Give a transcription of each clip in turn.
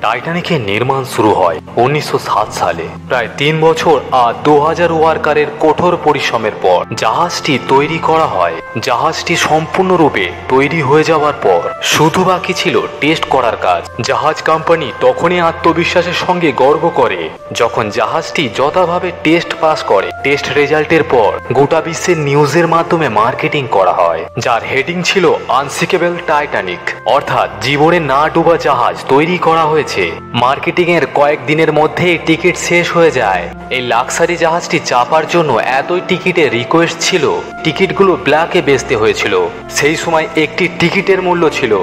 টাইটানিকের নির্মাণ শুরু হয় 1907 সালে। প্রায় 3 বছর আর 2000 ওয়ার্কারের কঠোর পরিশ্রমের পর জাহাজটি তৈরি করা হয়। জাহাজটি সম্পূর্ণরূপে তৈরি হয়ে যাওয়ার পর শুধু বাকি ছিল টেস্ট করার কাজ। জাহাজ কোম্পানি তখনই আত্মবিশ্বাসের সঙ্গে গর্ব করে যখন জাহাজটি যথাভাবে টেস্ট পাস করে। টেস্ট রেজাল্টের পর গোটা বিশ্বের নিউজের মাধ্যমে মার্কেটিং করা হয়, যার হেডিং ছিল আনসিকেবল টাইটানিক, অর্থাৎ জীবনে না ডুবা জাহাজ তৈরি করা হয়েছে। মার্কেটিং এর কয়েকদিনের মধ্যেই টিকিট শেষ হয়ে যায়। এই লাক্সারি জাহাজটি চাপার জন্য এতই টিকিটের রিকোয়েস্ট ছিল, টিকিটগুলো ব্ল্যাকে বেচতে হয়েছিল। সেই সময় একটি টিকিটের মূল্য ছিল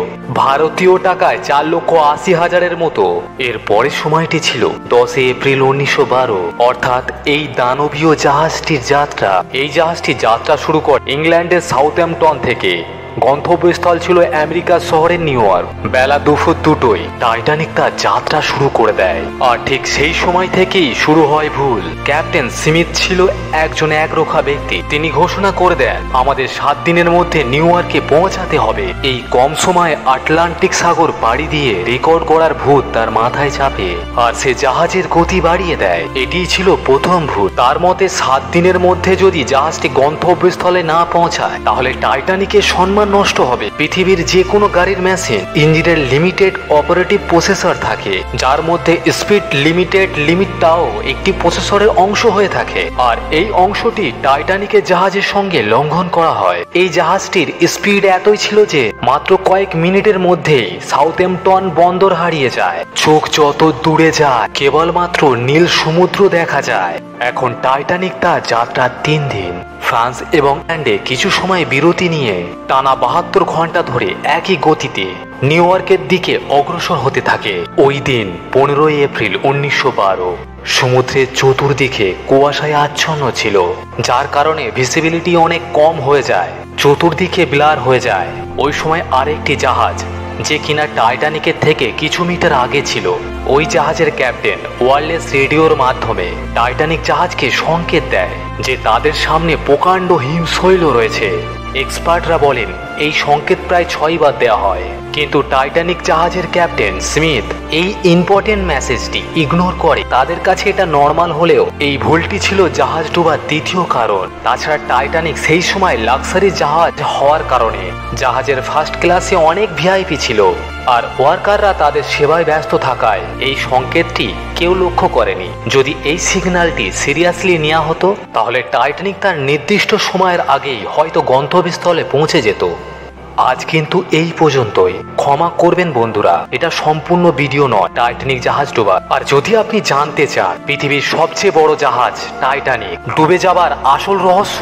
ভারতীয় টাকায় 4,80,000-এর মতো। এর পরের সময়টি ছিল 10 এপ্রিল 1912, অর্থাৎ এই দানবীয় জাহাজটির যাত্রা। এই জাহাজটি যাত্রা শুরু করে ইংল্যান্ডের সাউথহ্যাম্পটন থেকে। গন্তব্যস্থল ছিল আমেরিকার শহরের নিউ ইয়র্ক। বেলা দুপুর 2টোয় টাইটানিক তার যাত্রা শুরু করে দেয়। আর ঠিক সেই সময় থেকেই শুরু হয় ভুল। ক্যাপ্টেন স্মিথ ছিল একজন একরোখা ব্যক্তি। তিনি ঘোষণা করে দেন, আমাদের 7 দিনের মধ্যে নিউ ইয়র্কে পৌঁছাতে হবে। এই কম সময়ে আটলান্টিক সাগর পাড়ি দিয়ে রেকর্ড করার ভূত তার মাথায় চাপে, আর সে জাহাজের গতি বাড়িয়ে দেয়। এটিই ছিল প্রথম ভূত। তার মতে 7 দিনের মধ্যে যদি জাহাজটি গন্তব্যস্থলে না পৌঁছায় তাহলে টাইটানিকের সম্মান নষ্ট হবে। পৃথিবীর যে কোনো গাড়ির মেশিন ইঞ্জিনের লিমিটেড অপারেটিভ প্রসেসর থাকে, যার মধ্যে স্পিড লিমিটটাও একটি প্রসেসরের অংশ হয়ে থাকে। আর এই অংশটি টাইটানিকের জাহাজের সঙ্গে লঙ্ঘন করা হয়। এই জাহাজটির স্পিড এতই ছিল যে মাত্র কয়েক মিনিটের মধ্যেই সাউথহ্যাম্পটন বন্দর হারিয়ে যায়। চোখ যত দূরে যায় কেবলমাত্র নীল সমুদ্র দেখা যায়। এখন টাইটানিক তার যাত্রার 3 দিন। ফ্রান্স এবং ইংল্যান্ডে কিছু সময় বিরতি নিয়ে টানা 72 ঘন্টা ধরে একই গতিতে নিউ ইয়র্কের দিকে অগ্রসর হতে থাকে। ওই দিন 15 এপ্রিল 1912। সমুদ্রের চতুর্দিকে কুয়াশায় আচ্ছন্ন ছিল, যার কারণে ভিজিবিলিটি অনেক কম হয়ে যায়, চতুর্দিকে ব্লার হয়ে যায়। ওই সময় আরেকটি জাহাজ, যে কিনা টাইটানিকের থেকে কিছু মিটার আগে ছিল, ওই জাহাজের ক্যাপ্টেন ওয়্যারলেস রেডিওর মাধ্যমে টাইটানিক জাহাজকে সংকেত দেয় যে তাদের সামনে প্রকাণ্ড হিমশৈল রয়েছে। এক্সপার্টরা বলেন এই সংকেত প্রায় 6 বার দেওয়া হয়, কিন্তু টাইটানিক জাহাজের ক্যাপ্টেন স্মিথ এই ইম্পর্টেন্ট মেসেজটি ইগনোর করে। তাদের কাছে এটা নর্মাল হলেও এই ভুলটি ছিল জাহাজ ডুবার দ্বিতীয় কারণ। তাছাড়া টাইটানিক সেই সময় লাক্সারি জাহাজ হওয়ার কারণে জাহাজের ফার্স্ট ক্লাসে অনেক ভিআইপি ছিল, আর ওয়ার্কাররা তাদের সেবায় ব্যস্ত থাকায় এই সংকেতটি কেউ লক্ষ্য করেনি। যদি এই সিগন্যালটি সিরিয়াসলি নেওয়া হতো তাহলে টাইটানিক তার নির্দিষ্ট সময়ের আগেই হয়তো গন্তব্যস্থলে পৌঁছে যেত। আজ কিন্তু এই পর্যন্তই। ক্ষমা করবেন বন্ধুরা, এটা সম্পূর্ণ ভিডিও নয় টাইটানিক জাহাজ ডোবার। আর যদি আপনি জানতে চান পৃথিবীর সবচেয়ে বড় জাহাজ টাইটানিক ডুবে যাবার আসল রহস্য,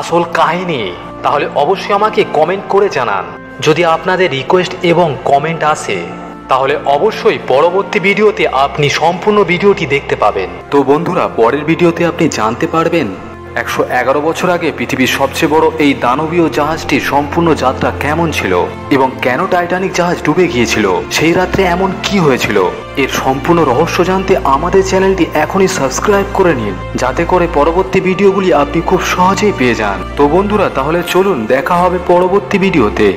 আসল কাহিনী, তাহলে অবশ্যই আমাকে কমেন্ট করে জানান। যদি আপনাদের রিকোয়েস্ট এবং কমেন্ট আসে তাহলে অবশ্যই পরবর্তী ভিডিওতে আপনি সম্পূর্ণ ভিডিওটি দেখতে পাবেন। তো বন্ধুরা, পরের ভিডিওতে আপনি জানতে পারবেন 111 বছর আগে পৃথিবীর সবচেয়ে বড় এই দানবীয় জাহাজটির সম্পূর্ণ যাত্রা কেমন ছিল এবং কেন টাইটানিক জাহাজ ডুবে গিয়েছিল, সেই রাত্রে এমন কি হয়েছিল। এর সম্পূর্ণ রহস্য জানতে আমাদের চ্যানেলটি এখনই সাবস্ক্রাইব করে নিন, যাতে করে পরবর্তী ভিডিওগুলি আপনি খুব সহজেই পেয়ে যান। তো বন্ধুরা, তাহলে চলুন দেখা হবে পরবর্তী ভিডিওতে।